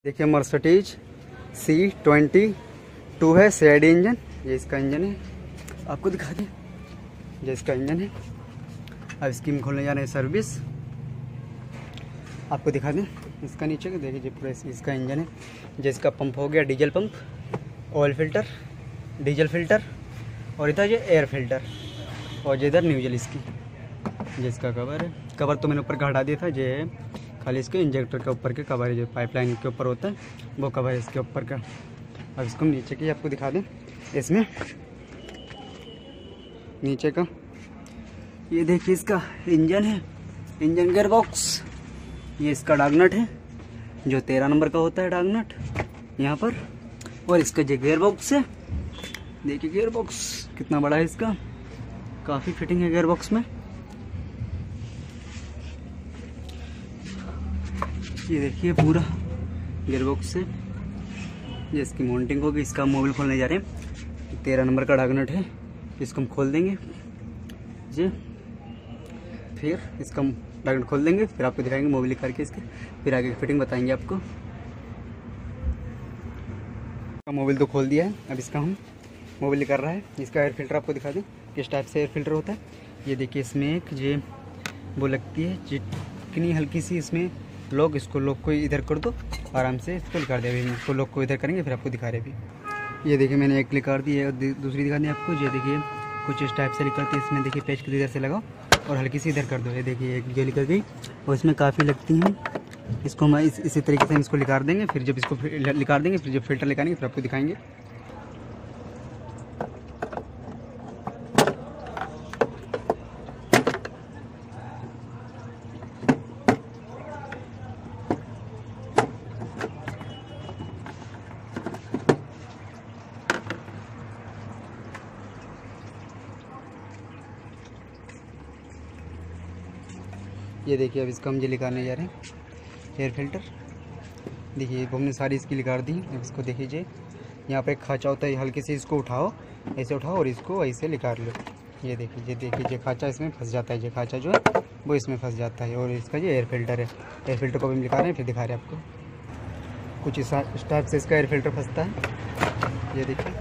देखिए Mercedes C22 है CID engine. ये इसका इंजन है, आपको दिखा दें। ये इसका इंजन है। अब इसकी हम खोलने जा रहे हैं सर्विस, आपको दिखा दें। इसका नीचे का देखिए पूरा इसका इंजन है। जो इसका पंप हो गया diesel pump, oil filter, diesel filter, और इधर ये एयर फिल्टर, और जो इधर न्यूजल इसकी। जिसका कवर है, कवर तो मैंने ऊपर का हटा दिया था। ये है खाली इसके इंजेक्टर के ऊपर के कवर है, जो पाइपलाइन के ऊपर होता है वो कवर है इसके ऊपर का। अब इसको नीचे की आपको दिखा दें। इसमें नीचे का ये देखिए इसका इंजन है, इंजन गियर बॉक्स। ये इसका डागनट है जो 13 नंबर का होता है डागनट यहाँ पर। और इसका जो गियर बॉक्स है, देखिए गियर बॉक्स कितना बड़ा है इसका, काफ़ी फिटिंग है गियर बॉक्स में। ये देखिए पूरा गियर बॉक्स से ये इसकी माउंटिंग होगी। इसका मोबिल खोलने जा रहे हैं। 13 नंबर का डागनट है, इसको हम खोल देंगे जी। फिर इसका डागनट खोल देंगे, फिर आपको दिखाएंगे मोबिल करके इसके, फिर आगे की फिटिंग बताएंगे आपको। मोबिल तो खोल दिया है, अब इसका हम मोबिल कर रहा है। इसका एयर फिल्टर आपको दिखा दें किस टाइप से एयर फिल्टर होता है। ये देखिए इसमें एक ये वो लगती है चिकनी हल्की सी इसमें लॉक। इसको लॉक को इधर कर दो, आराम से इसको निकाल दिया। अभी इसको लॉक को इधर करेंगे, फिर आपको दिखा रहे अभी। ये देखिए मैंने एक क्लिक कर दी है, दूसरी दिखा दी आपको। ये देखिए कुछ इस टाइप से निकलती है। इसमें देखिए पेच को इधर से लगाओ और हल्की सी इधर कर दो। ये देखिए एक ये निकल गई, और इसमें काफ़ी लगती हैं। इसको हम इसी तरीके से हम इसको निकाल देंगे। फिर जब इसको निकाल देंगे, फिर जब फिल्टर निकालेंगे, फिर आपको दिखाएंगे। ये देखिए अब इसको हम ये निकालने जा रहे हैं एयर फिल्टर। देखिए हमने सारी इसकी निकाल दी। अब इसको देखिए यहाँ पे एक खाँचा होता है, हल्के से इसको उठाओ, ऐसे उठाओ और इसको ऐसे निकाल लो। ये देखिए ये खाँचा इसमें फंस जाता है। ये खाँचा जो है वो इसमें फंस जाता है। और इसका ये एयर फिल्टर है। एयर फिल्टर को भी हम निकाल रहे हैं, फिर दिखा रहे हैं आपको। कुछ इस टाइप से इसका एयर फिल्टर फंसता है। ये देखिए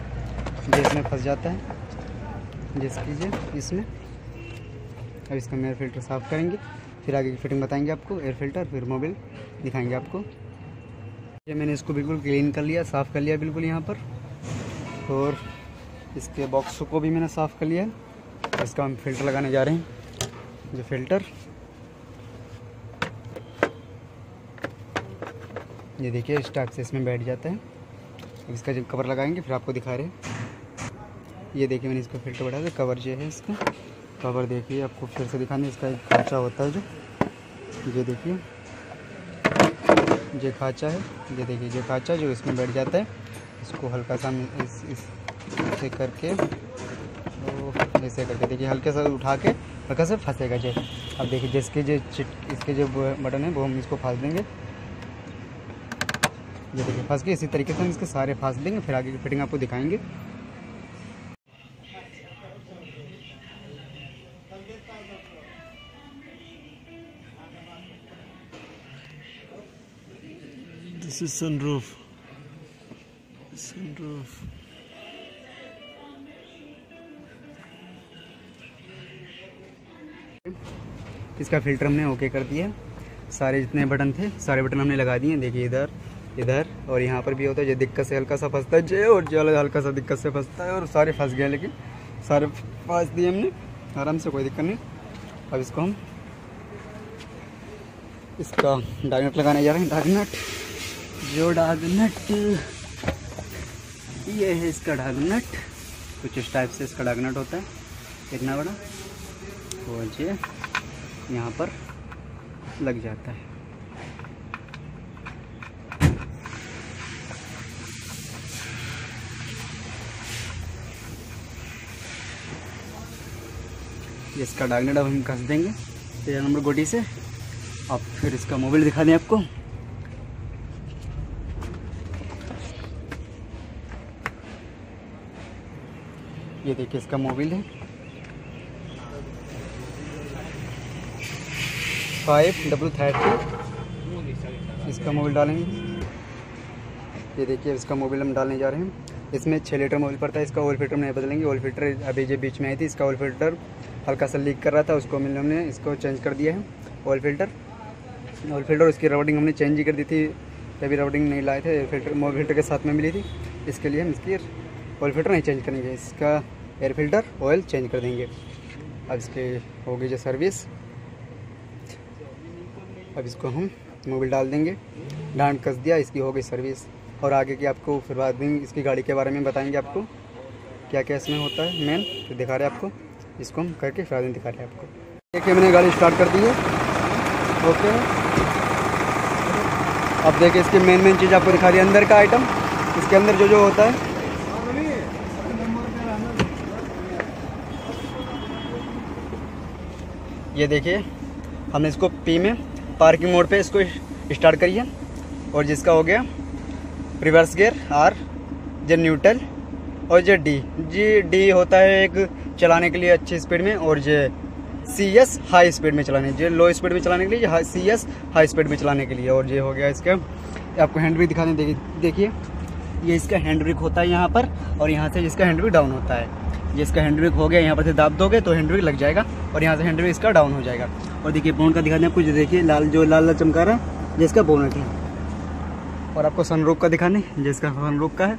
ये इसमें फंस जाता है, जिसकी इसमें। अब इसका हम एयर फिल्टर साफ़ करेंगे, फिर आगे की फिटिंग बताएंगे आपको। एयर फिल्टर फिर मोबिल दिखाएंगे आपको। ये मैंने इसको बिल्कुल क्लीन कर लिया, साफ़ कर लिया बिल्कुल यहाँ पर। और इसके बॉक्स को भी मैंने साफ़ कर लिया है। इसका हम फिल्टर लगाने जा रहे हैं। जो फिल्टर ये देखिए इस टाइप से इसमें बैठ जाता है। इसका जब कवर लगाएंगे फिर आपको दिखा रहे हैं। ये देखिए मैंने इसका फिल्टर बढ़ा दिया। कवर जो है इसका कवर देखिए, आपको फिर से दिखाने। इसका एक खाँचा होता है जो, ये देखिए ये खाँचा है। ये देखिए ये खाँचा जो इसमें बैठ जाता है। इसको हल्का सा ऐसे करके, तो ऐसे करके देखिए हल्के सा उठा के हल्का से फंसेगा जे। अब देखिए जिसके जो इसके जो बटन है वो हम इसको फाँस देंगे। ये देखिए फंस के, इसी तरीके से हम इसके सारे फाँस देंगे, फिर आगे की फिटिंग आपको दिखाएंगे। This is sunroof. इसका फिल्टर हमने ओके कर दिया। सारे जितने बटन थे सारे बटन हमने लगा दिए। देखिए इधर इधर और यहाँ पर भी होता है। जो दिक्कत से हल्का सा फंसता है जे, और जो हल्का सा दिक्कत से फंसता है। और सारे फंस गए, लेकिन सारे फंस दिए हमने आराम से, कोई दिक्कत नहीं। अब इसको हम इसका डागनट लगाने जा रहे हैं। डागनट जो डागनट ये है इसका डागनट। कुछ इस टाइप से इसका डागनट होता है, इतना बड़ा। और ये यहाँ पर लग जाता है। इसका डागनट अब हम कस देंगे 13 नंबर गोटी से। अब फिर इसका मोबिल दिखा दें आपको। ये देखिए इसका मोबिल है 5W30। इसका मोबिल डालेंगे। ये देखिए इसका मोबिल हम डालने जा रहे हैं। इसमें 6 लीटर मोबिल पड़ता है। इसका ऑयल फिल्टर नहीं बदलेंगे। ऑयल फिल्टर अभी जो बीच में आई थी, इसका ऑयल फिल्टर हल्का सा लीक कर रहा था, उसको हमने इसको चेंज कर दिया है। ऑयल फिल्टर उसकी राउडिंग हमने चेंज ही कर दी थी, तभी राउडिंग नहीं लाए थे। मोबिल फिल्टर के साथ में मिली थी, इसके लिए हम इसकी ऑयल फिल्टर नहीं चेंज करेंगे, इसका एयर फिल्टर ऑयल चेंज कर देंगे। अब इसके होगी जो सर्विस, अब इसको हम मोबिल डाल देंगे, डांट कस दिया, इसकी हो गई सर्विस। और आगे की आपको फिर बाद में इसकी गाड़ी के बारे में बताएंगे आपको क्या क्या इसमें होता है मेन, तो दिखा रहे हैं आपको। इसको हम करके फिर बाद में दिखा रहे हैं आपको। देखिए मैंने गाड़ी स्टार्ट कर दी है। ओके, अब देखिए इसकी मेन चीज़ आपको दिखा रही है, अंदर का आइटम। इसके अंदर जो जो होता है, ये देखिए हमने इसको पी में पार्किंग मोड पे इसको स्टार्ट करिए। और जिसका हो गया रिवर्स गियर, आर, जो न्यूट्रल और जो डी होता है एक चलाने के लिए अच्छी स्पीड में, और जो CS हाई स्पीड में चलाने, जो लो स्पीड में चलाने के लिए, CS हाई स्पीड में चलाने के लिए। और ये हो गया इसका, आपको हैंड ब्रेक दिखाने, देखिए ये इसका हैंड ब्रेक होता है यहाँ पर, और यहाँ से इसका हैंड ब्रेक डाउन होता है। ये इसका हैंड ब्रेक हो गया, यहाँ पर से दाब दोगे तो हैंड ब्रेक लग जाएगा, और यहाँ से हैंड ब्रेक इसका डाउन हो जाएगा। और देखिए बोनट का दिखाने आपको, देखिए लाल चमका रहा है, जिसका बोनट है। और आपको सनरूफ का दिखाने, जिसका सनरूफ का है,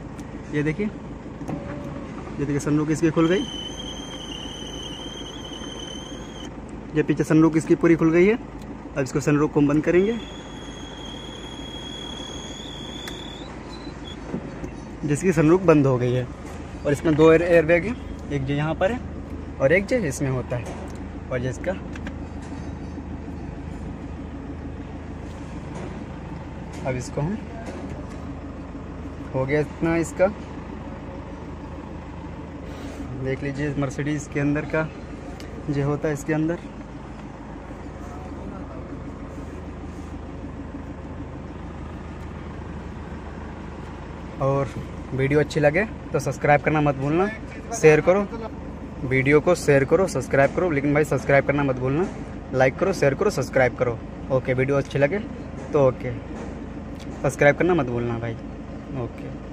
ये देखिए सनरूफ इसकी खुल गई, ये पीछे सनरूफ इसकी पूरी खुल गई है। अब इसको सनरूफ को हम बंद करेंगे, जिसकी सनरूफ बंद हो गई है। और इसमें 2 एयरबैग है, एक जो यहाँ पर है और एक जो इसमें होता है। और जिसका अब इसको हम हो गया इतना, इसका देख लीजिए मर्सिडीज के अंदर का जो होता है इसके अंदर। और वीडियो अच्छी लगे तो सब्सक्राइब करना मत भूलना, शेयर करो, वीडियो को शेयर करो, सब्सक्राइब करो, लेकिन भाई सब्सक्राइब करना मत भूलना, लाइक करो, शेयर करो, सब्सक्राइब करो। ओके, वीडियो अच्छी लगे तो ओके, सब्सक्राइब करना मत भूलना भाई। ओके।